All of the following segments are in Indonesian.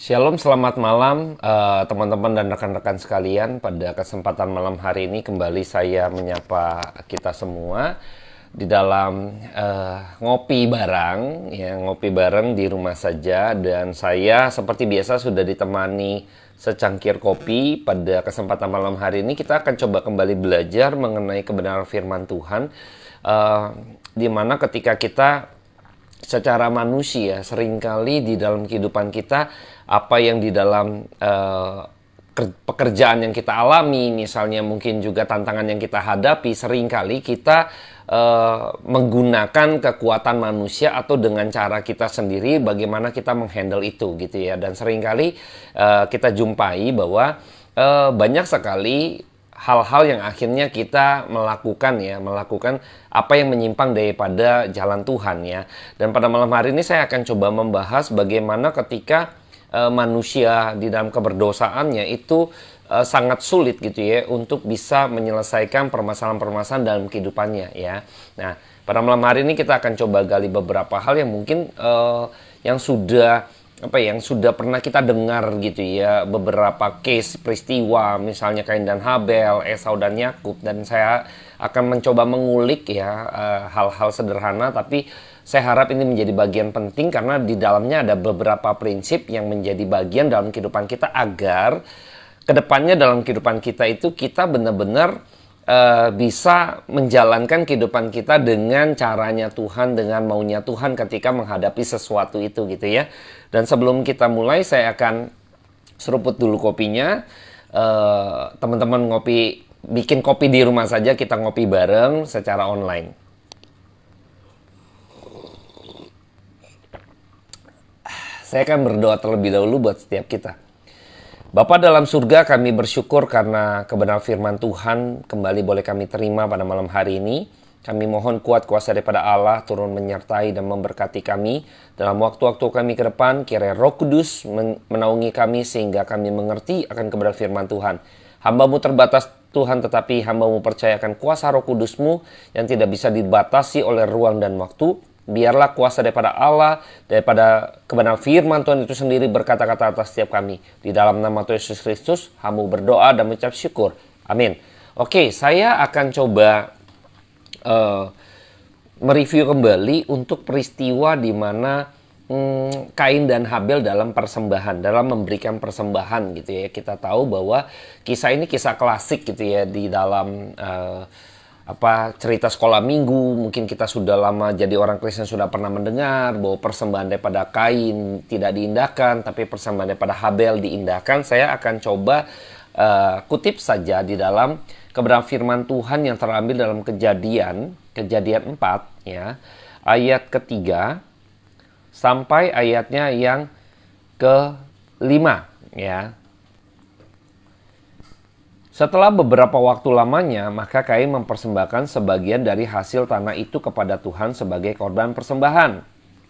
Shalom, selamat malam teman-teman dan rekan-rekan sekalian. Pada kesempatan malam hari ini kembali saya menyapa kita semua di dalam ngopi bareng, ya ngopi bareng di rumah saja. Dan saya seperti biasa sudah ditemani secangkir kopi. Pada kesempatan malam hari ini kita akan coba kembali belajar mengenai kebenaran firman Tuhan, di mana ketika kita secara manusia seringkali di dalam kehidupan kita, apa yang di dalam pekerjaan yang kita alami, misalnya mungkin juga tantangan yang kita hadapi, seringkali kita menggunakan kekuatan manusia atau dengan cara kita sendiri bagaimana kita menghandle itu gitu ya. Dan seringkali kita jumpai bahwa banyak sekali hal-hal yang akhirnya kita melakukan apa yang menyimpang daripada jalan Tuhan ya. Dan pada malam hari ini saya akan coba membahas bagaimana ketika manusia di dalam keberdosaannya itu sangat sulit gitu ya untuk bisa menyelesaikan permasalahan-permasalahan dalam kehidupannya ya. Nah, pada malam hari ini kita akan coba gali beberapa hal yang mungkin yang sudah pernah kita dengar gitu ya, beberapa case peristiwa misalnya Kain dan Habel, Esau dan Yakub, dan saya akan mencoba mengulik ya hal-hal sederhana, tapi saya harap ini menjadi bagian penting karena di dalamnya ada beberapa prinsip yang menjadi bagian dalam kehidupan kita agar kedepannya dalam kehidupan kita itu kita benar-benar bisa menjalankan kehidupan kita dengan caranya Tuhan, dengan maunya Tuhan ketika menghadapi sesuatu itu gitu ya. Dan sebelum kita mulai saya akan seruput dulu kopinya. Teman-teman bikin kopi di rumah saja, kita ngopi bareng secara online. Saya akan berdoa terlebih dahulu buat setiap kita. Bapa dalam surga, kami bersyukur karena kebenaran firman Tuhan kembali boleh kami terima pada malam hari ini. Kami mohon kuat kuasa daripada Allah turun menyertai dan memberkati kami dalam waktu-waktu kami ke depan. Kiranya Roh Kudus menaungi kami sehingga kami mengerti akan kebenaran firman Tuhan. Hamba-Mu terbatas Tuhan, tetapi hamba-Mu percayakan kuasa Roh Kudus-Mu yang tidak bisa dibatasi oleh ruang dan waktu. Biarlah kuasa daripada Allah, daripada kebenaran firman Tuhan itu sendiri berkata-kata atas setiap kami. Di dalam nama Tuhan Yesus Kristus, hamba berdoa dan mengucap syukur. Amin. Oke, saya akan coba mereview kembali untuk peristiwa di mana Kain dan Habel dalam persembahan, dalam memberikan persembahan gitu ya. Kita tahu bahwa kisah ini kisah klasik gitu ya di dalam cerita sekolah minggu. Mungkin kita sudah lama jadi orang Kristen sudah pernah mendengar bahwa persembahan daripada Kain tidak diindahkan, tapi persembahan daripada Habel diindahkan. Saya akan coba kutip saja di dalam kebenaran firman Tuhan yang terambil dalam Kejadian 4 ya, ayat ketiga sampai ayatnya yang ke-5 ya. Setelah beberapa waktu lamanya, maka Kain mempersembahkan sebagian dari hasil tanah itu kepada Tuhan sebagai korban persembahan.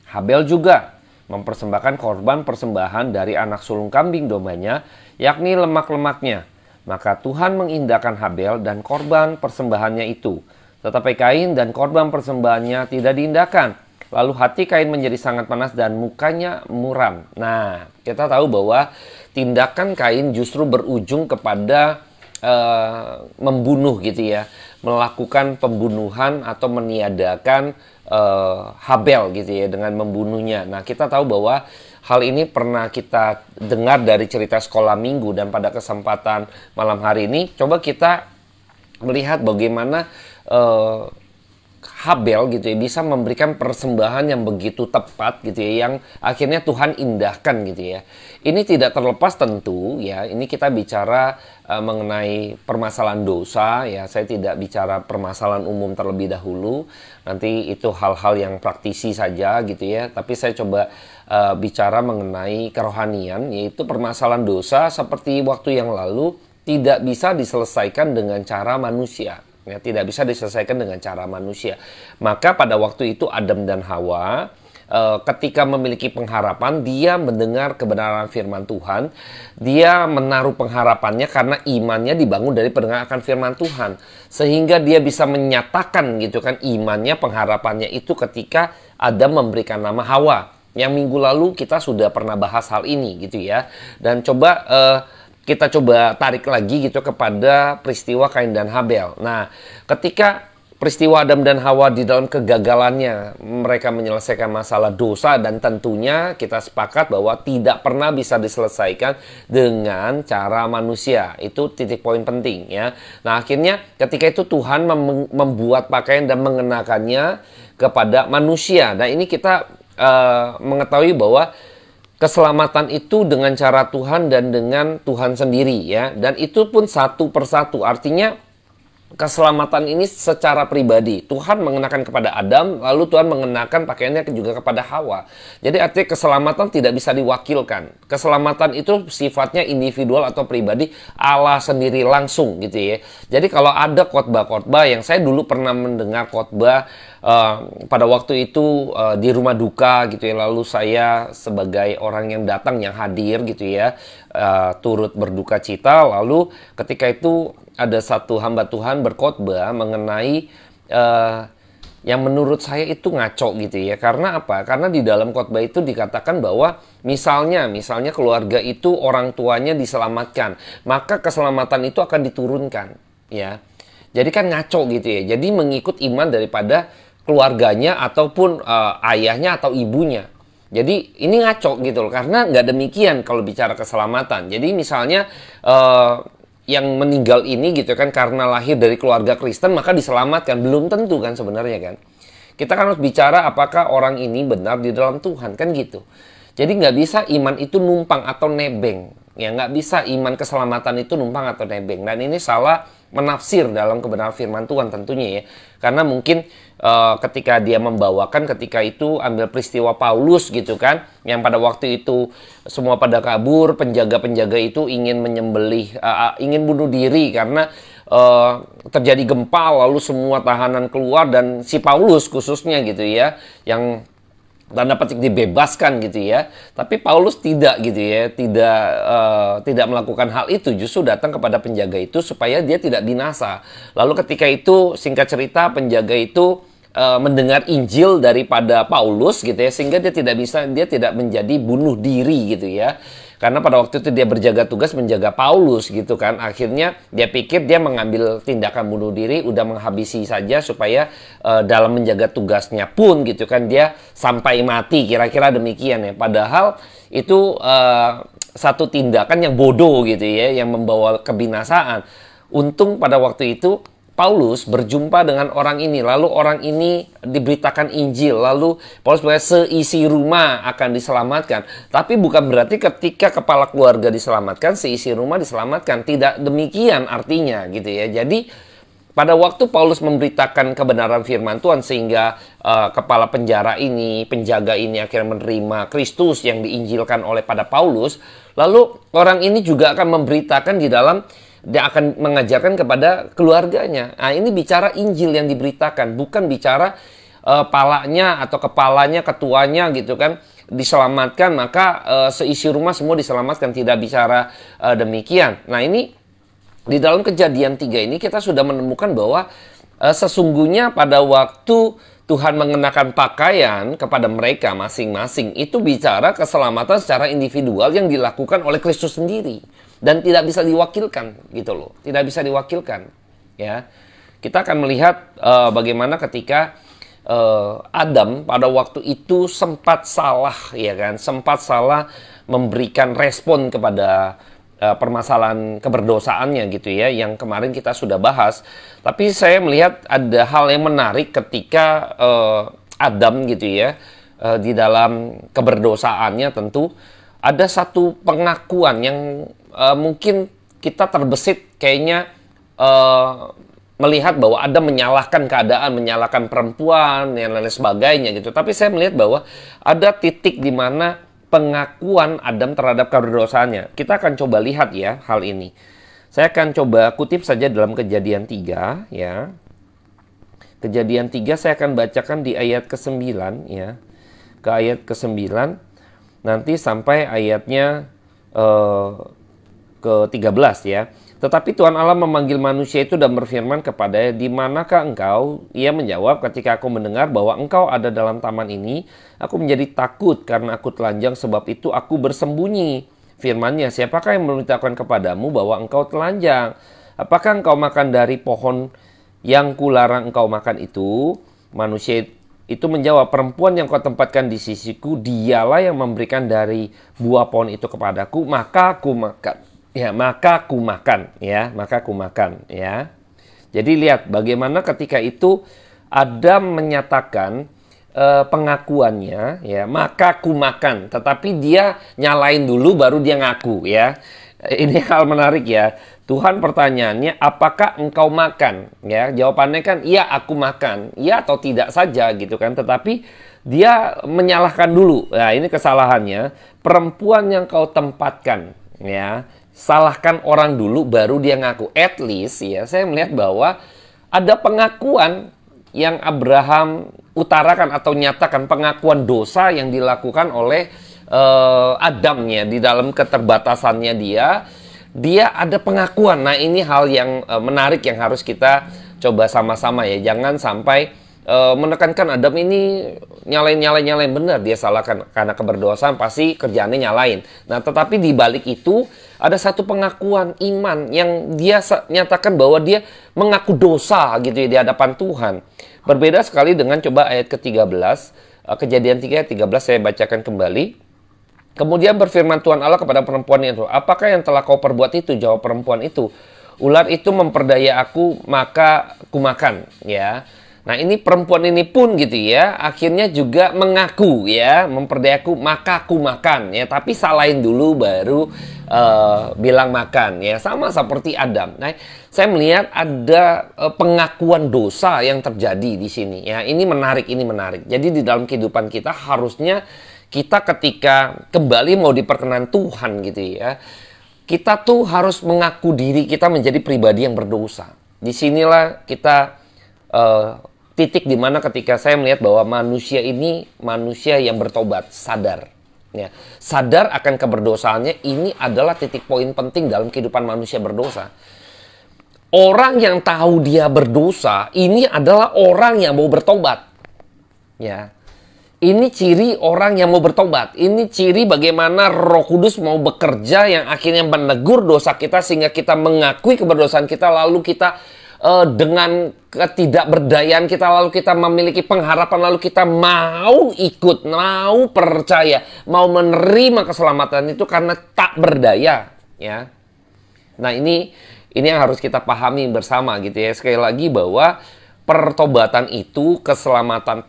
Habel juga mempersembahkan korban persembahan dari anak sulung kambing dombanya, yakni lemak-lemaknya. Maka Tuhan mengindahkan Habel dan korban persembahannya itu. Tetapi Kain dan korban persembahannya tidak diindahkan. Lalu hati Kain menjadi sangat panas dan mukanya muram. Nah, kita tahu bahwa tindakan Kain justru berujung kepada membunuh gitu ya, melakukan pembunuhan atau meniadakan Habel gitu ya dengan membunuhnya. Nah, kita tahu bahwa hal ini pernah kita dengar dari cerita sekolah minggu, dan pada kesempatan malam hari ini coba kita melihat bagaimana Habel gitu ya bisa memberikan persembahan yang begitu tepat gitu ya, yang akhirnya Tuhan indahkan gitu ya. Ini tidak terlepas tentu ya, ini kita bicara mengenai permasalahan dosa ya. Saya tidak bicara permasalahan umum terlebih dahulu, nanti itu hal-hal yang praktisi saja gitu ya. Tapi saya coba bicara mengenai kerohanian, yaitu permasalahan dosa seperti waktu yang lalu tidak bisa diselesaikan dengan cara manusia. Ya, tidak bisa diselesaikan dengan cara manusia. Maka pada waktu itu Adam dan Hawa ketika memiliki pengharapan, dia mendengar kebenaran firman Tuhan, dia menaruh pengharapannya karena imannya dibangun dari pendengaran akan firman Tuhan, sehingga dia bisa menyatakan gitu kan imannya, pengharapannya itu ketika Adam memberikan nama Hawa. Yang minggu lalu kita sudah pernah bahas hal ini gitu ya. Dan kita coba tarik lagi gitu kepada peristiwa Kain dan Habel. Nah, ketika peristiwa Adam dan Hawa di dalam kegagalannya mereka menyelesaikan masalah dosa, dan tentunya kita sepakat bahwa tidak pernah bisa diselesaikan dengan cara manusia. Itu titik poin penting ya. Nah, akhirnya ketika itu Tuhan membuat pakaian dan mengenakannya kepada manusia. Nah, ini kita mengetahui bahwa keselamatan itu dengan cara Tuhan dan dengan Tuhan sendiri ya. Dan itu pun satu persatu. Artinya keselamatan ini secara pribadi. Tuhan mengenakan kepada Adam, lalu Tuhan mengenakan pakaiannya juga kepada Hawa. Jadi artinya keselamatan tidak bisa diwakilkan. Keselamatan itu sifatnya individual atau pribadi, Allah sendiri langsung gitu ya. Jadi kalau ada khotbah-khotbah yang saya dulu pernah mendengar khotbah pada waktu itu di rumah duka gitu ya, lalu saya sebagai orang yang datang, yang hadir gitu ya, turut berduka cita. Lalu ketika itu ada satu hamba Tuhan berkhotbah mengenai yang menurut saya itu ngaco gitu ya. Karena apa? Karena di dalam khotbah itu dikatakan bahwa misalnya keluarga itu orang tuanya diselamatkan, maka keselamatan itu akan diturunkan ya. Jadi kan ngaco gitu ya. Jadi mengikut iman daripada keluarganya ataupun ayahnya atau ibunya. Jadi ini ngaco gitu loh, karena nggak demikian kalau bicara keselamatan. Jadi misalnya yang meninggal ini gitu kan karena lahir dari keluarga Kristen maka diselamatkan, belum tentu kan sebenarnya kan. Kita kan harus bicara apakah orang ini benar di dalam Tuhan kan gitu. Jadi nggak bisa iman itu numpang atau nebeng ya, nggak bisa iman keselamatan itu numpang atau nebeng. Dan ini salah menafsir dalam kebenaran firman Tuhan tentunya ya, karena mungkin ketika dia membawakan, ketika itu ambil peristiwa Paulus gitu kan, yang pada waktu itu semua pada kabur, penjaga-penjaga itu ingin menyembelih, ingin bunuh diri karena terjadi gempa, lalu semua tahanan keluar dan si Paulus khususnya gitu ya, yang tanda petik dibebaskan gitu ya. Tapi Paulus tidak gitu ya, tidak melakukan hal itu, justru datang kepada penjaga itu supaya dia tidak binasa. Lalu ketika itu singkat cerita penjaga itu mendengar Injil daripada Paulus gitu ya, sehingga dia tidak menjadi bunuh diri gitu ya. Karena pada waktu itu dia berjaga tugas menjaga Paulus gitu kan. Akhirnya dia pikir dia mengambil tindakan bunuh diri, udah menghabisi saja supaya dalam menjaga tugasnya pun gitu kan dia sampai mati, kira-kira demikian ya. Padahal itu satu tindakan yang bodoh gitu ya, yang membawa kebinasaan. Untung pada waktu itu Paulus berjumpa dengan orang ini, lalu orang ini diberitakan Injil, lalu Paulus berkata seisi rumah akan diselamatkan. Tapi bukan berarti ketika kepala keluarga diselamatkan, seisi rumah diselamatkan. Tidak demikian artinya gitu ya. Jadi pada waktu Paulus memberitakan kebenaran firman Tuhan sehingga kepala penjara ini, penjaga ini akhirnya menerima Kristus yang diinjilkan oleh pada Paulus, lalu orang ini juga akan memberitakan di dalam, dia akan mengajarkan kepada keluarganya. Nah, ini bicara Injil yang diberitakan, bukan bicara palanya atau kepalanya, ketuanya gitu kan diselamatkan, maka seisi rumah semua diselamatkan. Tidak bicara demikian. Nah, ini di dalam Kejadian 3 ini kita sudah menemukan bahwa sesungguhnya pada waktu Tuhan mengenakan pakaian kepada mereka masing-masing, itu bicara keselamatan secara individual yang dilakukan oleh Kristus sendiri. Dan tidak bisa diwakilkan gitu loh, tidak bisa diwakilkan ya. Kita akan melihat bagaimana ketika Adam pada waktu itu sempat salah ya kan, sempat salah memberikan respon kepada permasalahan keberdosaannya gitu ya, yang kemarin kita sudah bahas. Tapi saya melihat ada hal yang menarik ketika Adam gitu ya, di dalam keberdosaannya tentu ada satu pengakuan yang mungkin kita terbesit kayaknya melihat bahwa Adam menyalahkan keadaan, menyalahkan perempuan, dan lain sebagainya gitu. Tapi saya melihat bahwa ada titik di mana pengakuan Adam terhadap keberdosaannya. Kita akan coba lihat ya hal ini. Saya akan coba kutip saja dalam Kejadian 3 ya. Kejadian 3 saya akan bacakan di ayat ke-9 ya. Ke ayat ke-9 nanti sampai ayatnya ke-13 ya. Tetapi Tuhan Allah memanggil manusia itu dan berfirman kepadanya, "Di manakah engkau?" Ia menjawab, "Ketika aku mendengar bahwa engkau ada dalam taman ini, aku menjadi takut karena aku telanjang, sebab itu aku bersembunyi." Firman-Nya, "Siapakah yang memberitahukan kepadamu bahwa engkau telanjang? Apakah engkau makan dari pohon yang kularang engkau makan itu?" Manusia itu menjawab, "Perempuan yang kau tempatkan di sisiku, dialah yang memberikan dari buah pohon itu kepadaku, maka aku makan." Ya, maka aku makan, ya, maka aku makan, ya. Jadi lihat bagaimana ketika itu Adam menyatakan pengakuannya, ya, maka aku makan. Tetapi dia nyalain dulu, baru dia ngaku, ya. Ini hal menarik ya. Tuhan pertanyaannya, apakah engkau makan? Ya, jawabannya kan, iya aku makan, iya atau tidak saja gitu kan. Tetapi dia menyalahkan dulu. Nah, ini kesalahannya. Perempuan yang kau tempatkan, ya. Salahkan orang dulu baru dia ngaku. At least ya saya melihat bahwa ada pengakuan yang Abraham utarakan atau nyatakan, pengakuan dosa yang dilakukan oleh Adam ya, di dalam keterbatasannya dia ada pengakuan. Nah, ini hal yang menarik yang harus kita coba sama-sama ya. Jangan sampai menekankan Adam ini nyalain benar, dia salahkan karena keberdosaan, pasti kerjaannya nyalain. Nah, tetapi di balik itu ada satu pengakuan iman yang dia nyatakan bahwa dia mengaku dosa gitu ya di hadapan Tuhan. Berbeda sekali dengan coba ayat ke-13, Kejadian 3 ayat 13 saya bacakan kembali. Kemudian berfirman Tuhan Allah kepada perempuan itu, "Apakah yang telah kau perbuat itu?" Jawab perempuan itu, "Ular itu memperdaya aku, maka kumakan." Ya. Nah, ini perempuan ini pun gitu ya, akhirnya juga mengaku ya, memperdayaku, maka aku makan ya, tapi salahin dulu baru bilang makan ya, sama seperti Adam. Nah, saya melihat ada pengakuan dosa yang terjadi di sini ya. Ini menarik, ini menarik. Jadi di dalam kehidupan kita harusnya kita ketika kembali mau diperkenan Tuhan gitu ya, kita tuh harus mengaku diri kita menjadi pribadi yang berdosa. Disinilah kita titik dimana ketika saya melihat bahwa manusia ini manusia yang bertobat, sadar. Ya, sadar akan keberdosaannya, ini adalah titik poin penting dalam kehidupan manusia berdosa. Orang yang tahu dia berdosa, ini adalah orang yang mau bertobat. Ya, ini ciri orang yang mau bertobat. Ini ciri bagaimana Roh Kudus mau bekerja yang akhirnya menegur dosa kita sehingga kita mengakui keberdosaan kita, lalu kita dengan ketidakberdayaan kita, lalu kita memiliki pengharapan, lalu kita mau ikut, mau percaya, mau menerima keselamatan itu karena tak berdaya, ya. Nah, ini yang harus kita pahami bersama gitu ya. Sekali lagi bahwa pertobatan itu,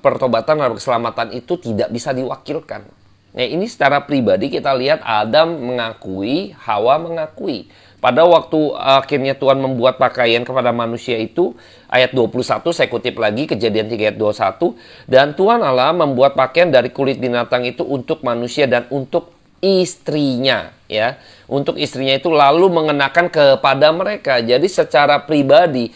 pertobatan dan keselamatan itu tidak bisa diwakilkan. Nah, ini secara pribadi kita lihat Adam mengakui, Hawa mengakui. Pada waktu akhirnya Tuhan membuat pakaian kepada manusia itu, ayat 21 saya kutip lagi, Kejadian 3 ayat 21, "Dan Tuhan Allah membuat pakaian dari kulit binatang itu untuk manusia dan untuk istrinya." Ya, untuk istrinya itu lalu mengenakan kepada mereka. Jadi secara pribadi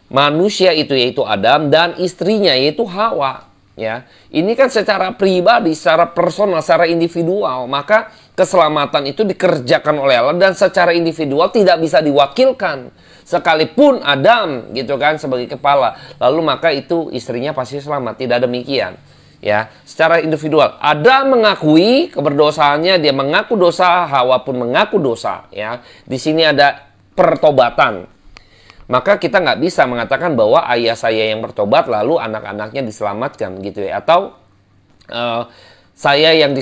manusia itu yaitu Adam dan istrinya yaitu Hawa. Ya, ini kan secara pribadi, secara personal, secara individual, maka keselamatan itu dikerjakan oleh Allah dan secara individual tidak bisa diwakilkan. Sekalipun Adam gitu kan sebagai kepala, lalu maka itu istrinya pasti selamat. Tidak demikian. Ya, secara individual Adam mengakui keberdosaannya, dia mengaku dosa, Hawa pun mengaku dosa. Ya, di sini ada pertobatan. Maka kita nggak bisa mengatakan bahwa ayah saya yang bertobat lalu anak-anaknya diselamatkan gitu ya. Atau saya yang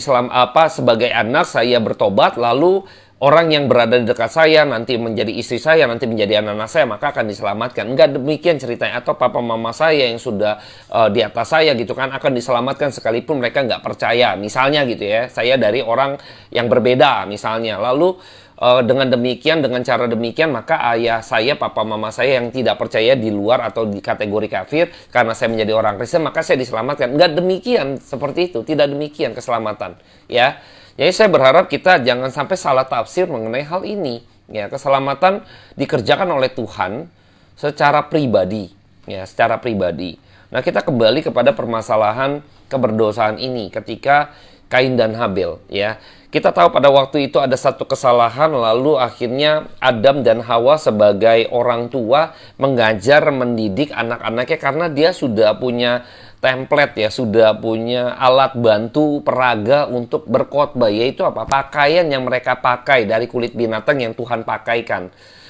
sebagai anak saya bertobat lalu orang yang berada di dekat saya nanti menjadi istri saya, nanti menjadi anak-anak saya, maka akan diselamatkan. Enggak demikian ceritanya. Atau papa mama saya yang sudah di atas saya gitu kan akan diselamatkan sekalipun mereka nggak percaya. Misalnya gitu ya, saya dari orang yang berbeda misalnya. Lalu dengan demikian, dengan cara demikian, maka ayah saya, papa mama saya yang tidak percaya di luar atau di kategori kafir, karena saya menjadi orang Kristen, maka saya diselamatkan. Enggak demikian, seperti itu. Tidak demikian keselamatan. Ya, jadi saya berharap kita jangan sampai salah tafsir mengenai hal ini. Ya, keselamatan dikerjakan oleh Tuhan secara pribadi. Ya, secara pribadi. Nah, kita kembali kepada permasalahan keberdosaan ini. Ketika Kain dan Habel, ya. Kita tahu pada waktu itu ada satu kesalahan, lalu akhirnya Adam dan Hawa sebagai orang tua mengajar, mendidik anak-anaknya karena dia sudah punya template ya, sudah punya alat bantu peraga untuk berkhotbah, yaitu apa? Pakaian yang mereka pakai dari kulit binatang yang Tuhan pakaikan.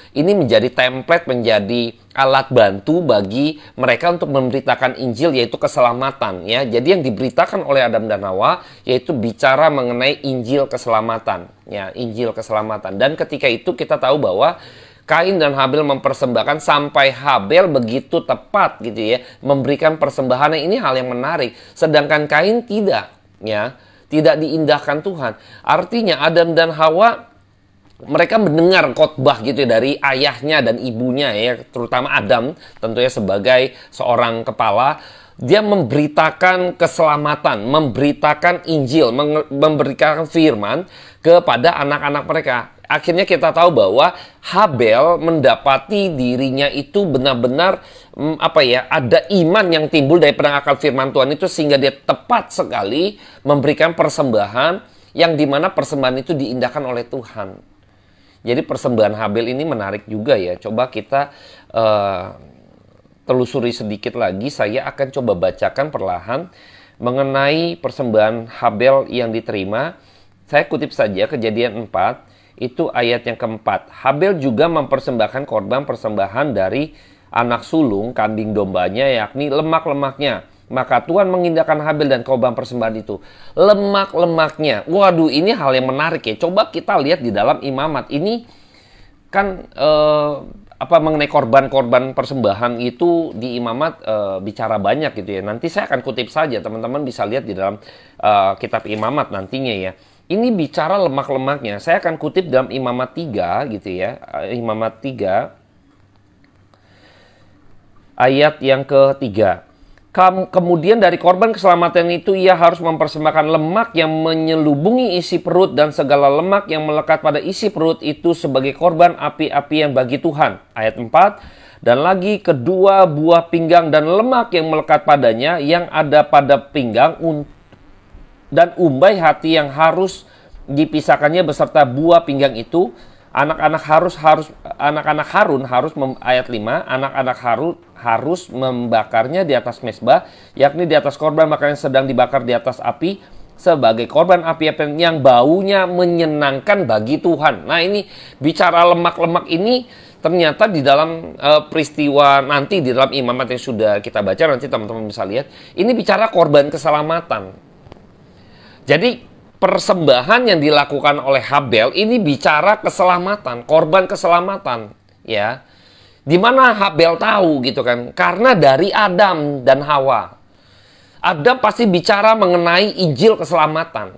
Ini menjadi template, menjadi alat bantu bagi mereka untuk memberitakan Injil, yaitu keselamatan, ya. Jadi yang diberitakan oleh Adam dan Hawa yaitu bicara mengenai Injil keselamatan, ya, Injil keselamatan. Dan ketika itu kita tahu bahwa Kain dan Habel mempersembahkan, sampai Habel begitu tepat gitu ya, memberikan persembahan. Ini hal yang menarik. Sedangkan Kain tidak, ya, tidak diindahkan Tuhan. Artinya Adam dan Hawa, mereka mendengar khotbah gitu ya, dari ayahnya dan ibunya ya, terutama Adam tentunya sebagai seorang kepala. Dia memberitakan keselamatan, memberitakan Injil, memberikan firman kepada anak-anak mereka. Akhirnya kita tahu bahwa Habel mendapati dirinya itu benar-benar ada iman yang timbul dari pendengaran firman Tuhan itu, sehingga dia tepat sekali memberikan persembahan yang dimana persembahan itu diindahkan oleh Tuhan. Jadi persembahan Habel ini menarik juga ya. Coba kita telusuri sedikit lagi. Saya akan coba bacakan perlahan mengenai persembahan Habel yang diterima. Saya kutip saja Kejadian 4, itu ayat yang keempat. Habel juga mempersembahkan korban persembahan dari anak sulung kambing dombanya, yakni lemak-lemaknya. Maka Tuhan mengindahkan Habel dan korban persembahan itu. Lemak-lemaknya. Waduh, ini hal yang menarik ya. Coba kita lihat di dalam Imamat. Ini kan mengenai korban-korban persembahan itu di Imamat bicara banyak gitu ya. Nanti saya akan kutip saja. Teman-teman bisa lihat di dalam kitab Imamat nantinya ya. Ini bicara lemak-lemaknya. Saya akan kutip dalam Imamat 3 gitu ya. Imamat 3 ayat yang ketiga. Kemudian dari korban keselamatan itu ia harus mempersembahkan lemak yang menyelubungi isi perut dan segala lemak yang melekat pada isi perut itu sebagai korban api-apian bagi Tuhan. Ayat 4. Dan lagi kedua buah pinggang dan lemak yang melekat padanya yang ada pada pinggang dan umbai hati yang harus dipisahkannya beserta buah pinggang itu. Anak-anak Harun harus ayat 5, anak-anak harus membakarnya di atas mezbah, yakni di atas korban makanan yang sedang dibakar di atas api sebagai korban api yang baunya menyenangkan bagi Tuhan. Nah, ini bicara lemak-lemak ini ternyata di dalam peristiwa nanti di dalam Imamat yang sudah kita baca, nanti teman-teman bisa lihat, ini bicara korban keselamatan. Jadi persembahan yang dilakukan oleh Habel ini bicara keselamatan, korban keselamatan, ya. Di mana Habel tahu gitu kan? Karena dari Adam dan Hawa. Adam pasti bicara mengenai Injil keselamatan.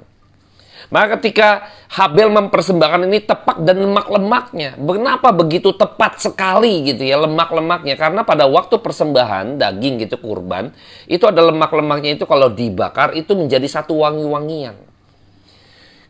Maka ketika Habel mempersembahkan ini tepat dan lemak-lemaknya. Kenapa begitu tepat sekali gitu ya lemak-lemaknya? Karena pada waktu persembahan daging gitu kurban, itu ada lemak-lemaknya itu kalau dibakar itu menjadi satu wangi-wangian.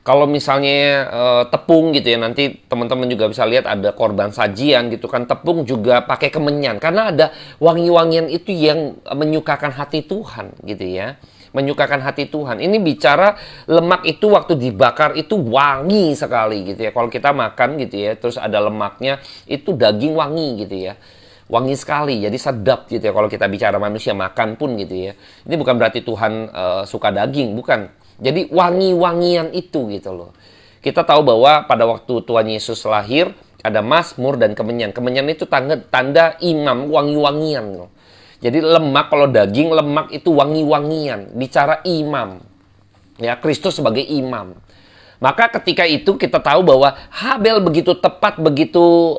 Kalau misalnya tepung gitu ya, nanti teman-teman juga bisa lihat ada korban sajian gitu kan, tepung juga pakai kemenyan karena ada wangi-wangian itu yang menyukakan hati Tuhan gitu ya, menyukakan hati Tuhan. Ini bicara lemak itu waktu dibakar itu wangi sekali gitu ya. Kalau kita makan gitu ya, terus ada lemaknya itu daging wangi gitu ya. Wangi sekali, jadi sedap gitu ya. Kalau kita bicara manusia makan pun gitu ya. Ini bukan berarti Tuhan suka daging, bukan. Jadi wangi-wangian itu gitu loh. Kita tahu bahwa pada waktu Tuhan Yesus lahir ada mazmur dan kemenyan. Kemenyan itu tanda imam, wangi-wangian loh. Jadi lemak, kalau daging lemak itu wangi-wangian, bicara imam. Ya, Kristus sebagai imam. Maka ketika itu kita tahu bahwa Habel begitu tepat, begitu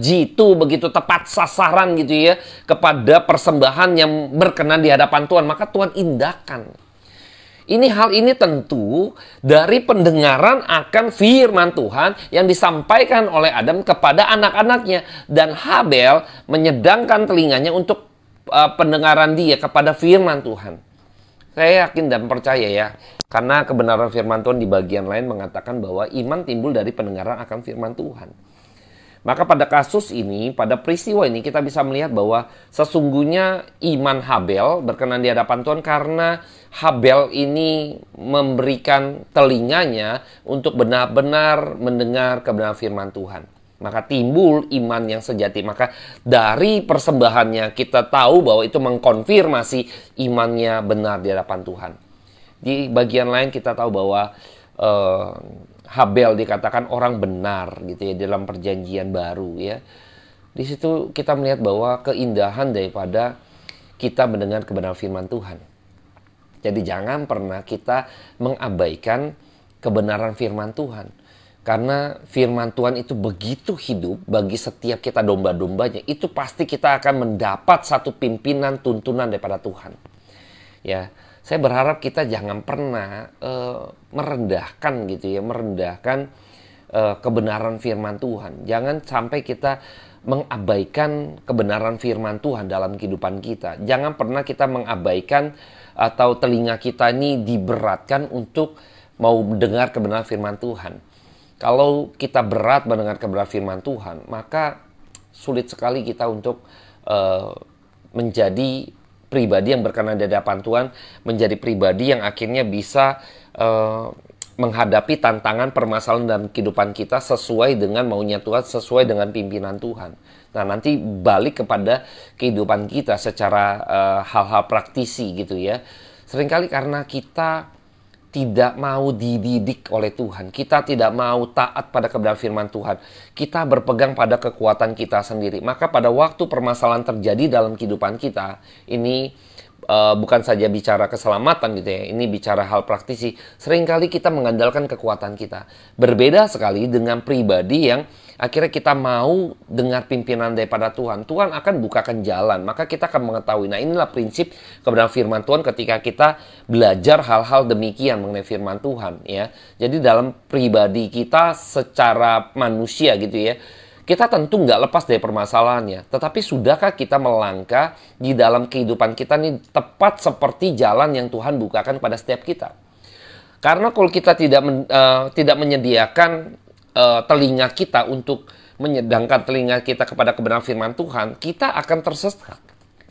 jitu, begitu tepat sasaran gitu ya kepada persembahan yang berkenan di hadapan Tuhan. Maka Tuhan indahkan. Hal ini tentu dari pendengaran akan firman Tuhan yang disampaikan oleh Adam kepada anak-anaknya. Dan Habel menyedangkan telinganya untuk pendengaran dia kepada firman Tuhan. Saya yakin dan percaya ya. Karena kebenaran firman Tuhan di bagian lain mengatakan bahwa iman timbul dari pendengaran akan firman Tuhan. Maka pada kasus ini, pada peristiwa ini kita bisa melihat bahwa sesungguhnya iman Habel berkenan di hadapan Tuhan karena Habel ini memberikan telinganya untuk benar-benar mendengar kebenaran firman Tuhan. Maka timbul iman yang sejati. Maka dari persembahannya kita tahu bahwa itu mengkonfirmasi imannya benar di hadapan Tuhan. Di bagian lain kita tahu bahwa Habel dikatakan orang benar gitu ya dalam perjanjian baru ya. Di situ kita melihat bahwa keindahan daripada kita mendengar kebenaran firman Tuhan. Jadi jangan pernah kita mengabaikan kebenaran firman Tuhan. Karena firman Tuhan itu begitu hidup bagi setiap kita domba-dombanya. Itu pasti kita akan mendapat satu pimpinan tuntunan daripada Tuhan. Ya, saya berharap kita jangan pernah merendahkan gitu ya, merendahkan kebenaran firman Tuhan. Jangan sampai kita mengabaikan kebenaran firman Tuhan dalam kehidupan kita. Jangan pernah kita mengabaikan atau telinga kita ini diberatkan untuk mau mendengar kebenaran firman Tuhan. Kalau kita berat mendengar kebenaran firman Tuhan, maka sulit sekali kita untuk menjadi pribadi yang berkenan di hadapan Tuhan, menjadi pribadi yang akhirnya bisa menghadapi tantangan permasalahan dalam kehidupan kita sesuai dengan maunya Tuhan, sesuai dengan pimpinan Tuhan. Nah, nanti balik kepada kehidupan kita secara hal-hal praktisi gitu ya. Seringkali karena kita tidak mau dididik oleh Tuhan, kita tidak mau taat pada kebenaran firman Tuhan, kita berpegang pada kekuatan kita sendiri. Maka pada waktu permasalahan terjadi dalam kehidupan kita, ini bukan saja bicara keselamatan gitu ya, ini bicara hal praktisi. Seringkali kita mengandalkan kekuatan kita. Berbeda sekali dengan pribadi yang akhirnya kita mau dengar pimpinan daripada Tuhan. Tuhan akan bukakan jalan, maka kita akan mengetahui. Nah, inilah prinsip kebenaran firman Tuhan ketika kita belajar hal-hal demikian mengenai firman Tuhan ya. Jadi dalam pribadi kita secara manusia gitu ya, kita tentu nggak lepas dari permasalahannya. Tetapi sudahkah kita melangkah di dalam kehidupan kita ini tepat seperti jalan yang Tuhan bukakan pada setiap kita? Karena kalau kita tidak menyediakan telinga kita untuk menyedangkan telinga kita kepada kebenaran firman Tuhan, kita akan tersesat.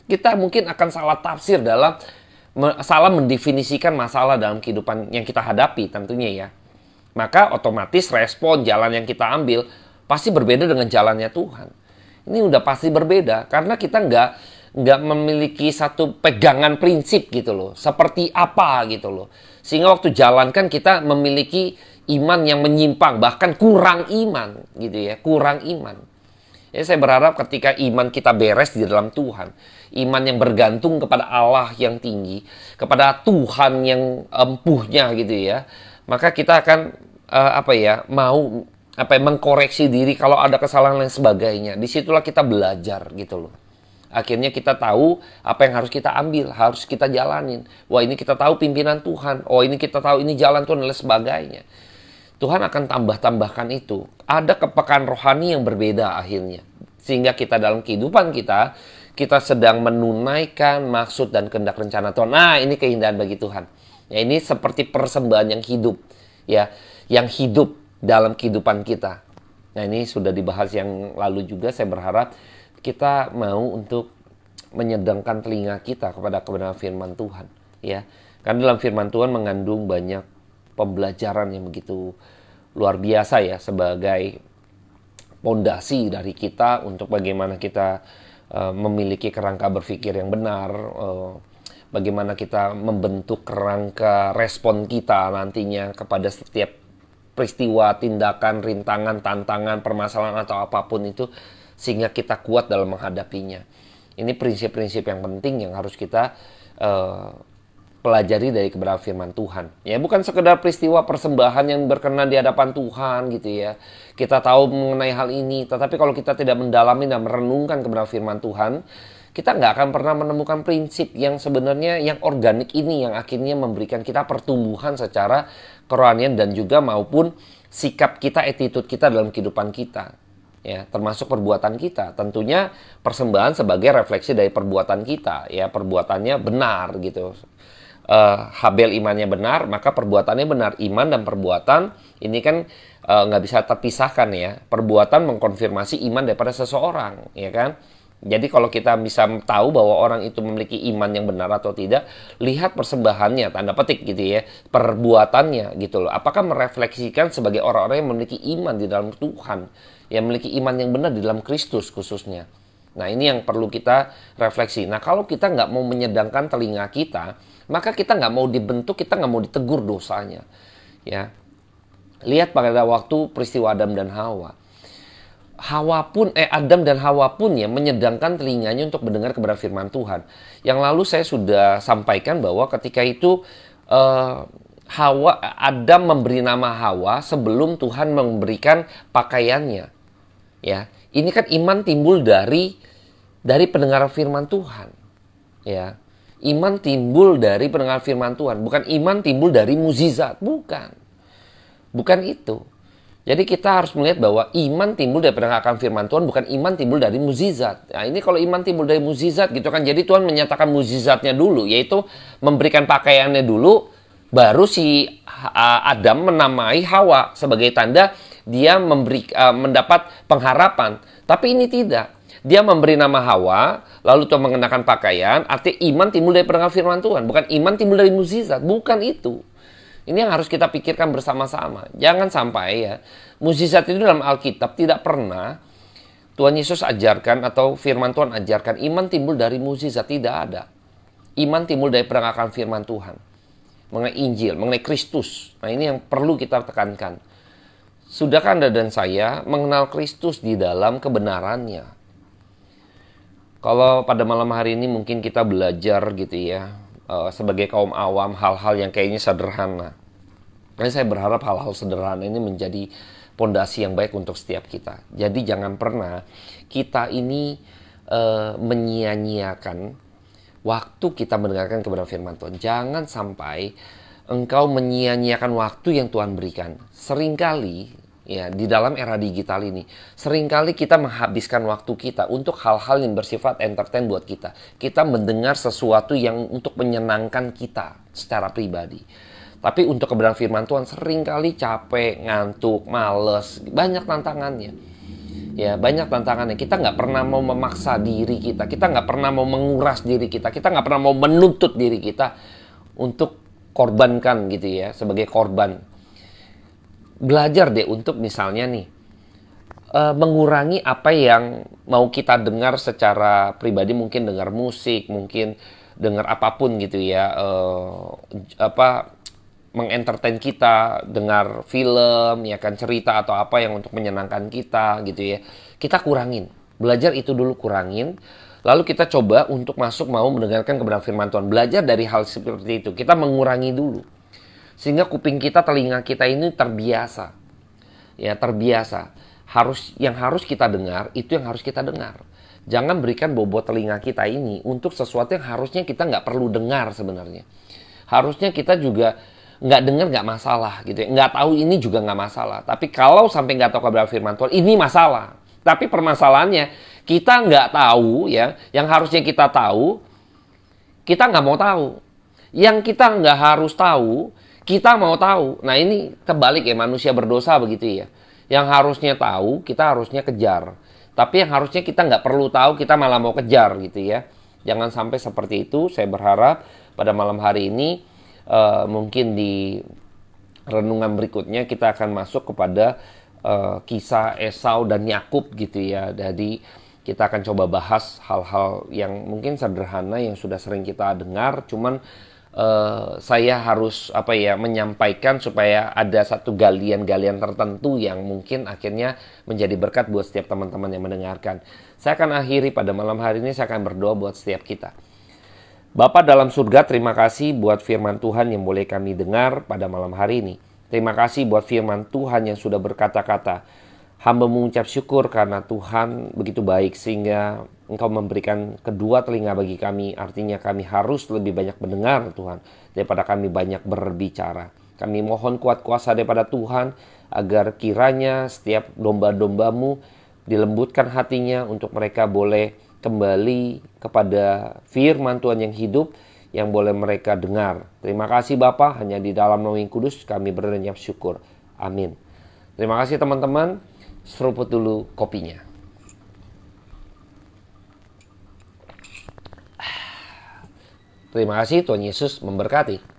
Kita mungkin akan salah tafsir dalam salah mendefinisikan masalah dalam kehidupan yang kita hadapi tentunya ya. Maka otomatis respon jalan yang kita ambil pasti berbeda dengan jalannya Tuhan. Ini udah pasti berbeda karena kita nggak memiliki satu pegangan prinsip gitu loh. Seperti apa gitu loh. Sehingga waktu jalankan kita memiliki iman yang menyimpang, bahkan kurang iman gitu ya, kurang iman. Ya, saya berharap ketika iman kita beres di dalam Tuhan, iman yang bergantung kepada Allah yang tinggi, kepada Tuhan yang empuhnya gitu ya, maka kita akan mengkoreksi diri kalau ada kesalahan dan sebagainya. Disitulah kita belajar gitu loh. Akhirnya kita tahu apa yang harus kita ambil, harus kita jalanin. Wah, ini kita tahu pimpinan Tuhan. Oh, ini kita tahu ini jalan Tuhan dan sebagainya. Tuhan akan tambah-tambahkan itu. Ada kepekaan rohani yang berbeda akhirnya. Sehingga kita dalam kehidupan kita sedang menunaikan maksud dan kehendak rencana Tuhan. Nah, ini keindahan bagi Tuhan. Ya, ini seperti persembahan yang hidup. Ya, yang hidup dalam kehidupan kita. Nah, ini sudah dibahas yang lalu juga. Saya berharap kita mau untuk menyedangkan telinga kita kepada kebenaran firman Tuhan. Ya, karena dalam firman Tuhan mengandung banyak pembelajaran yang begitu luar biasa ya, sebagai pondasi dari kita untuk bagaimana kita memiliki kerangka berpikir yang benar, bagaimana kita membentuk kerangka respon kita nantinya kepada setiap peristiwa, tindakan, rintangan, tantangan, permasalahan atau apapun itu, sehingga kita kuat dalam menghadapinya. Ini prinsip-prinsip yang penting yang harus kita pelajari dari kebenaran firman Tuhan. Ya, bukan sekedar peristiwa persembahan yang berkenan di hadapan Tuhan gitu ya. Kita tahu mengenai hal ini, tetapi kalau kita tidak mendalami dan merenungkan kebenaran firman Tuhan, kita nggak akan pernah menemukan prinsip yang sebenarnya yang organik ini yang akhirnya memberikan kita pertumbuhan secara kerohanian dan juga maupun sikap kita, attitude kita dalam kehidupan kita. Ya, termasuk perbuatan kita. Tentunya persembahan sebagai refleksi dari perbuatan kita, ya, perbuatannya benar gitu. Habel imannya benar, maka perbuatannya benar. Iman dan perbuatan ini kan nggak bisa terpisahkan ya. Perbuatan mengkonfirmasi iman daripada seseorang, ya kan? Jadi kalau kita bisa tahu bahwa orang itu memiliki iman yang benar atau tidak, lihat persembahannya, tanda petik gitu ya, perbuatannya gitu loh. Apakah merefleksikan sebagai orang-orang yang memiliki iman di dalam Tuhan, yang memiliki iman yang benar di dalam Kristus khususnya. Nah ini yang perlu kita refleksi. Nah kalau kita nggak mau menyedangkan telinga kita, maka kita nggak mau dibentuk, kita nggak mau ditegur dosanya. Ya, lihat pada waktu peristiwa Adam dan Hawa. Adam dan Hawa pun ya menyedangkan telinganya untuk mendengar kebenaran firman Tuhan. Yang lalu saya sudah sampaikan bahwa ketika itu Adam memberi nama Hawa sebelum Tuhan memberikan pakaiannya. Ya, ini kan iman timbul dari pendengaran firman Tuhan. Ya, iman timbul dari pendengaran firman Tuhan, bukan iman timbul dari mukjizat, bukan itu. Jadi kita harus melihat bahwa iman timbul dari pendengaran firman Tuhan, bukan iman timbul dari mukjizat. Nah ini kalau iman timbul dari mukjizat gitu kan, jadi Tuhan menyatakan mukjizatnya dulu, yaitu memberikan pakaiannya dulu, baru si Adam menamai Hawa sebagai tanda dia mendapat pengharapan. Tapi ini tidak. Dia memberi nama Hawa, lalu Tuhan mengenakan pakaian, artinya iman timbul dari pendengaran firman Tuhan, bukan iman timbul dari mukjizat, bukan itu. Ini yang harus kita pikirkan bersama-sama. Jangan sampai ya, mukjizat itu dalam Alkitab tidak pernah Tuhan Yesus ajarkan atau firman Tuhan ajarkan iman timbul dari mukjizat, tidak ada. Iman timbul dari pendengaran firman Tuhan. Mengenai Injil, mengenai Kristus. Nah ini yang perlu kita tekankan. Sudahkah Anda dan saya mengenal Kristus di dalam kebenarannya? Kalau pada malam hari ini mungkin kita belajar gitu ya, sebagai kaum awam hal-hal yang kayaknya sederhana. Nah, saya berharap hal-hal sederhana ini menjadi pondasi yang baik untuk setiap kita. Jadi jangan pernah kita ini menyia-nyiakan waktu kita mendengarkan kebenaran firman Tuhan. Jangan sampai engkau menyia-nyiakan waktu yang Tuhan berikan. Seringkali ya di dalam era digital ini, seringkali kita menghabiskan waktu kita untuk hal-hal yang bersifat entertain buat kita. Kita mendengar sesuatu yang untuk menyenangkan kita secara pribadi. Tapi untuk kebenaran firman Tuhan seringkali capek, ngantuk, males, banyak tantangannya. Ya banyak tantangannya. Kita nggak pernah mau memaksa diri kita. Kita nggak pernah mau menguras diri kita. Kita nggak pernah mau menuntut diri kita untuk korbankan gitu ya, sebagai korban. Belajar deh untuk misalnya nih mengurangi apa yang mau kita dengar secara pribadi, mungkin dengar musik, mungkin dengar apapun gitu ya, mengentertain kita, dengar film, ya kan, cerita atau apa yang untuk menyenangkan kita gitu ya. Kita kurangin, belajar itu dulu kurangin. Lalu kita coba untuk masuk mau mendengarkan kebenaran firman Tuhan. Belajar dari hal seperti itu. Kita mengurangi dulu. Sehingga kuping kita, telinga kita ini terbiasa. Ya, terbiasa. Yang harus kita dengar, itu yang harus kita dengar. Jangan berikan bobot telinga kita ini untuk sesuatu yang harusnya kita nggak perlu dengar sebenarnya. Harusnya kita juga nggak dengar nggak masalah gitu ya. Nggak tahu ini juga nggak masalah. Tapi kalau sampai nggak tahu kebenaran firman Tuhan, ini masalah. Tapi permasalahannya, kita nggak tahu ya. Yang harusnya kita tahu, kita nggak mau tahu. Yang kita nggak harus tahu, kita mau tahu. Nah ini kebalik ya, manusia berdosa begitu ya. Yang harusnya tahu, kita harusnya kejar. Tapi yang harusnya kita nggak perlu tahu, kita malah mau kejar gitu ya. Jangan sampai seperti itu. Saya berharap pada malam hari ini, mungkin di renungan berikutnya kita akan masuk kepada kisah Esau dan Yakub gitu ya. Jadi kita akan coba bahas hal-hal yang mungkin sederhana yang sudah sering kita dengar. Cuman saya harus menyampaikan supaya ada satu galian-galian tertentu yang mungkin akhirnya menjadi berkat buat setiap teman-teman yang mendengarkan. Saya akan akhiri pada malam hari ini, saya akan berdoa buat setiap kita. Bapa dalam surga, terima kasih buat firman Tuhan yang boleh kami dengar pada malam hari ini. Terima kasih buat firman Tuhan yang sudah berkata-kata. Hamba mengucap syukur karena Tuhan begitu baik sehingga Engkau memberikan kedua telinga bagi kami. Artinya kami harus lebih banyak mendengar Tuhan daripada kami banyak berbicara. Kami mohon kuat kuasa daripada Tuhan agar kiranya setiap domba-dombamu dilembutkan hatinya untuk mereka boleh kembali kepada firman Tuhan yang hidup, yang boleh mereka dengar. Terima kasih Bapa, hanya di dalam nama yang kudus kami berenyap syukur. Amin. Terima kasih teman-teman. Seruput dulu kopinya. Terima kasih, Tuhan Yesus memberkati.